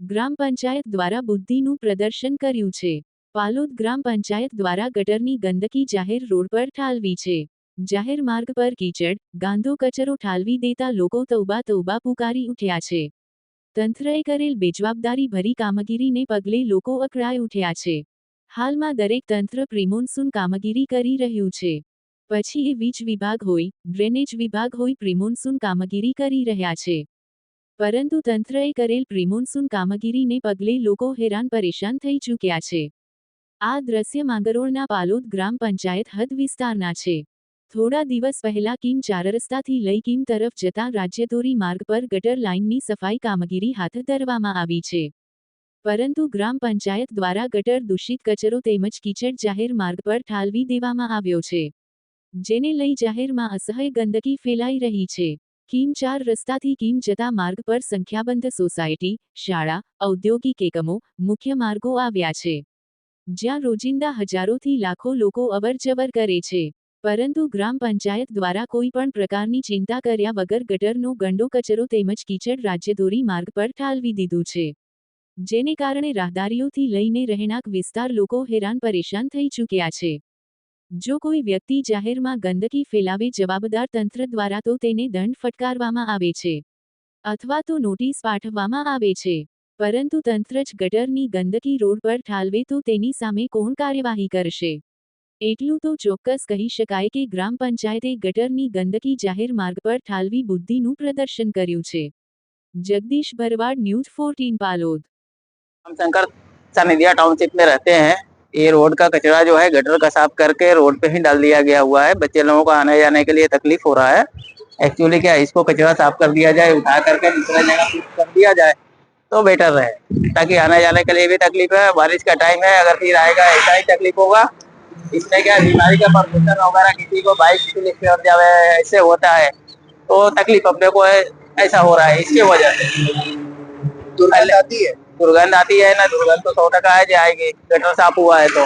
ગ્રામ પંચાયત દ્વારા બુદ્ધિનું પ્રદર્શન કર્યું છે. પાલોદ ગ્રામ પંચાયત દ્વારા ગટરની ગંદકી જાહેર રોડ પર ઠાલવી છે. જાહેર માર્ગ પર કીચડ, ગાંદો કચરો ઠાલવી દેતા લોકો તૌબા તૌબા પુકારી ઉઠ્યા છે. તંત્રએ કરેલ બેજવાબદારી ભરી કામગીરીને પગલે લોકો અકળાઈ ઉઠ્યા છે. હાલમાં દરેક તંત્ર પ્રિમોન્સૂન કામગીરી કરી રહ્યું છે. પછી એ વીજ વિભાગ હોય, ડ્રેનેજ વિભાગ હોય, પ્રિમોન્સૂન કામગીરી કરી રહ્યા છે. પરંતુ તંત્રએ કરેલ પ્રિમોન્સૂન કામગીરીને પગલે લોકો હેરાન પરેશાન થઈ ચૂક્યા છે. આ દ્રશ્ય માંગરોળના પાલોદ ગ્રામ પંચાયત હદ વિસ્તારના છે. થોડા દિવસ પહેલા કીમ 4 રસ્તાથી લઈ કીમ તરફ જતા રાજ્યધોરી માર્ગ પર ગટર લાઇનની સફાઈ કામગીરી હાથ ધરવામાં આવી છે. પરંતુ ગ્રામ પંચાયત દ્વારા ગટર દૂષિત કચરો તેમજ કીચડ જાહેર માર્ગ પર ઠાલવી દેવામાં આવ્યો છે. જેને લઈ જાહેરમાં અસહ્ય ગંદકી ફેલાઈ રહી છે. કીમ 4 રસ્તાથી કીમ જતા માર્ગ પર સંખ્યાબંધ સોસાયટી, શાળા, ઔદ્યોગિક એકમો, મુખ્ય માર્ગો આવ્યા છે. જ્યાં રોજિંદા હજારોથી લાખો લોકો અવરજવર કરે છે. પરંતુ ગ્રામ પંચાયત દ્વારા કોઈ પણ પ્રકારની ચિંતા કર્યા વગર ગટરનો ગંદો કચરો તેમજ કીચડ રાજ્યધોરી માર્ગ પર ઠાલવી દીધું છે. જેને કારણે રાહદારીઓથી લઈને રહેણાંક વિસ્તાર લોકો હેરાન પરેશાન થઈ ચૂક્યા છે. જો કોઈ વ્યક્તિ જાહેરમાં ગંદકી ફેલાવે જવાબદાર તંત્ર દ્વારા તો તેને દંડ ફટકારવામાં આવે છે. અથવા તો નોટિસ પાઠવવામાં આવે છે. પરંતુ તંત્ર જ ગટરની ગંદકી રોડ પર ઠાલવે તો તેની સામે કોણ કાર્યવાહી કરશે? એટલું તો ચોક્કસ કહી શકાય કે ગ્રામ પંચાયતે ગટરની ગંદકી જાહેર માર્ગ પર ઠાલવી બુદ્ધિનું પ્રદર્શન કર્યું છે. जगदीश भरवाड़, न्यूज 14 पालोद। हम शंकर सानिधिया टाउनशिप में रहते हैं। ये रोड का कचरा जो है गटर का साफ करके रोड पे ही डाल दिया गया हुआ है। बच्चे लोगों को आने जाने के लिए तकलीफ हो रहा है। एक्चुअली क्या इसको कचरा साफ कर दिया जाए, उठा करके दूसरे जगह शिफ्ट कर दिया जाए तो बेटर रहे, ताकि आने जाने के लिए भी तकलीफ है। बारिश का टाइम है, अगर फिर आएगा ऐसा ही तकलीफ होगा। इसमें क्या बीमारी का प्रदूषण वगैरह किसी को बाइक स्लिप कर जाए ऐसे होता है तो तकलीफ अपने को ऐसा हो रहा है। इसकी वजह से दुर्गंध आती है ना, दुर्गंध तो 100% है, आएगी गटर साफ हुआ है तो।